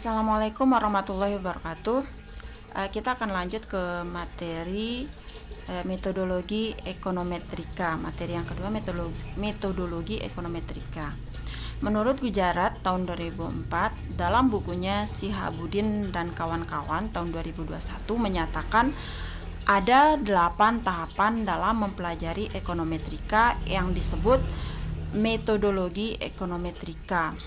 Assalamualaikum warahmatullahi wabarakatuh. Kita akan lanjut ke materi metodologi ekonometrika. Materi yang kedua, metodologi ekonometrika. Menurut Gujarat tahun 2004, dalam bukunya Sihabudin dan kawan-kawan tahun 2021 menyatakan ada 8 tahapan dalam mempelajari ekonometrika yang disebut metodologi ekonometrika.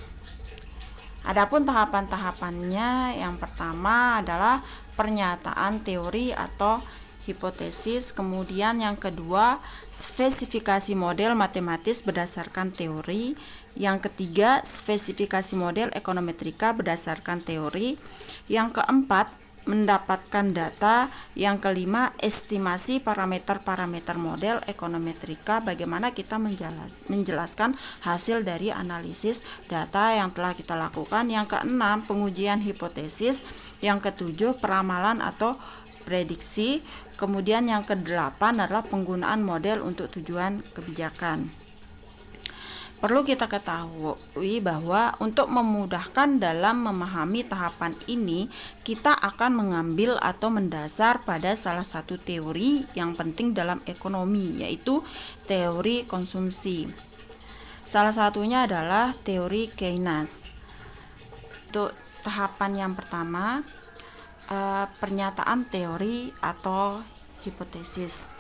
Adapun tahapan-tahapannya, yang pertama adalah pernyataan teori atau hipotesis, kemudian yang kedua spesifikasi model matematis berdasarkan teori, yang ketiga spesifikasi model ekonometrika berdasarkan teori, yang keempat mendapatkan data, yang kelima estimasi parameter-parameter model ekonometrika, bagaimana kita menjelaskan hasil dari analisis data yang telah kita lakukan, yang keenam pengujian hipotesis, yang ketujuh peramalan atau prediksi, kemudian yang kedelapan adalah penggunaan model untuk tujuan kebijakan. Perlu kita ketahui bahwa untuk memudahkan dalam memahami tahapan ini, kita akan mengambil atau mendasar pada salah satu teori yang penting dalam ekonomi, yaitu teori konsumsi. Salah satunya adalah teori Keynes. Untuk tahapan yang pertama, pernyataan teori atau hipotesis.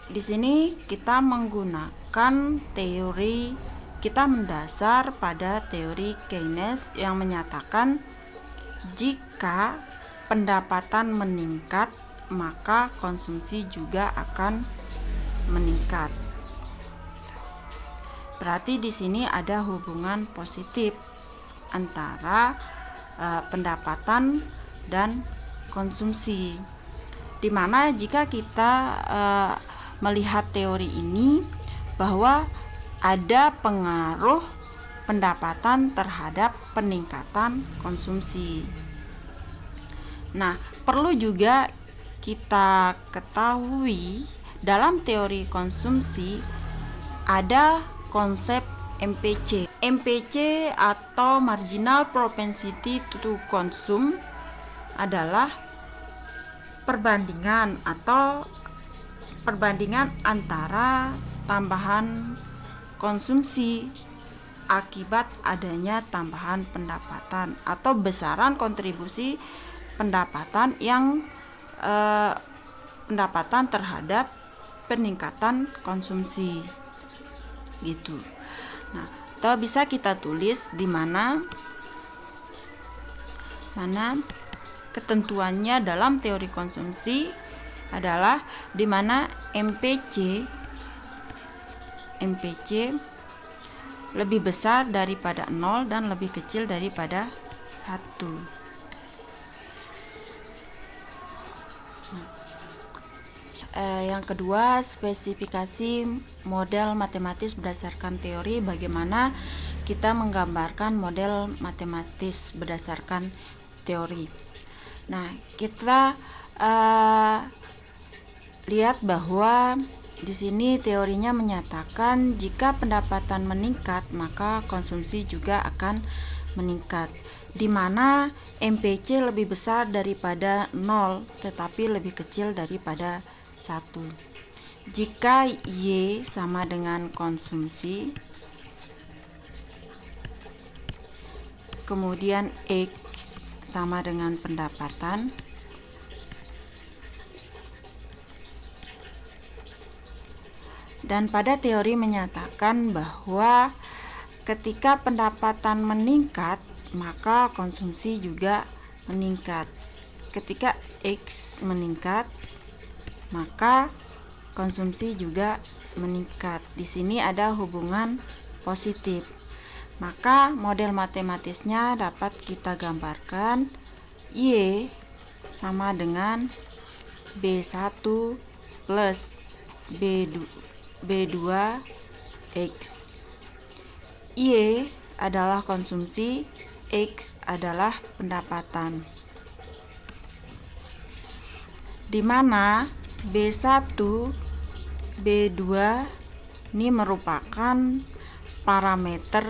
Di sini kita menggunakan teori, kita mendasar pada teori Keynes yang menyatakan jika pendapatan meningkat, maka konsumsi juga akan meningkat. Berarti di sini ada hubungan positif antara pendapatan dan konsumsi. Dimana jika kita melihat teori ini bahwa ada pengaruh pendapatan terhadap peningkatan konsumsi. Nah, perlu juga kita ketahui dalam teori konsumsi ada konsep MPC. MPC atau Marginal Propensity to Consume adalah perbandingan antara tambahan konsumsi akibat adanya tambahan pendapatan atau besaran kontribusi pendapatan yang pendapatan terhadap peningkatan konsumsi gitu. Nah, atau bisa kita tulis di mana ketentuannya dalam teori konsumsi adalah di mana MPC lebih besar daripada 0 dan lebih kecil daripada 1. Yang kedua, spesifikasi model matematis berdasarkan teori, bagaimana kita menggambarkan model matematis berdasarkan teori. Nah, kita lihat bahwa di sini teorinya menyatakan jika pendapatan meningkat, maka konsumsi juga akan meningkat. Di mana MPC lebih besar daripada 0 tetapi lebih kecil daripada 1. Jika Y sama dengan konsumsi, kemudian X sama dengan pendapatan, dan pada teori menyatakan bahwa ketika pendapatan meningkat, maka konsumsi juga meningkat. Ketika X meningkat, maka konsumsi juga meningkat. Di sini ada hubungan positif. Maka model matematisnya dapat kita gambarkan Y sama dengan B1 plus B2X. Y adalah konsumsi, X adalah pendapatan. Di mana B1, B2 ini merupakan parameter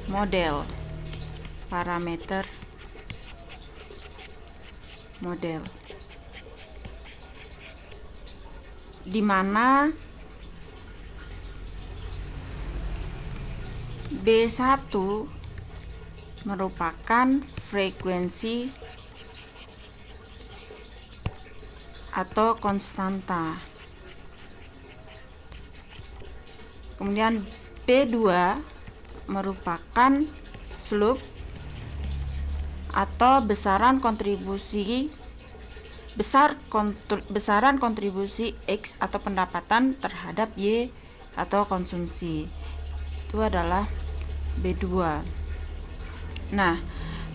model. parameter model, di mana B1 merupakan frekuensi atau konstanta. Kemudian B2 merupakan slope atau besaran kontribusi X atau pendapatan terhadap Y atau konsumsi. Itu adalah B2. Nah,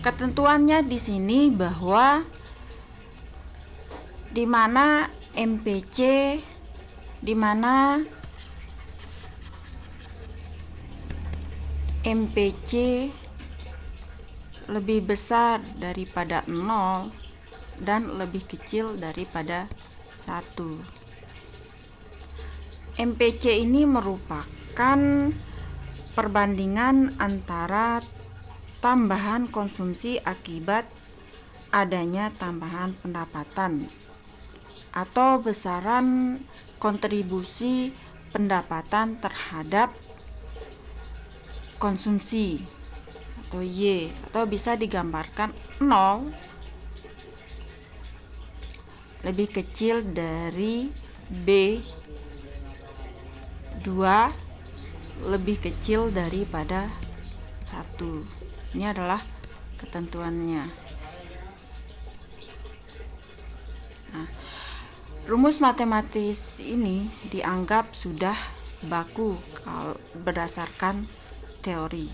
ketentuannya di sini bahwa di mana MPC lebih besar daripada 0 dan lebih kecil daripada 1. MPC ini merupakan perbandingan antara tambahan konsumsi akibat adanya tambahan pendapatan atau besaran kontribusi pendapatan terhadap konsumsi atau Y, atau bisa digambarkan 0 lebih kecil dari B2 lebih kecil daripada 1. Ini adalah ketentuannya. Nah, rumus matematis ini dianggap sudah baku berdasarkan teori.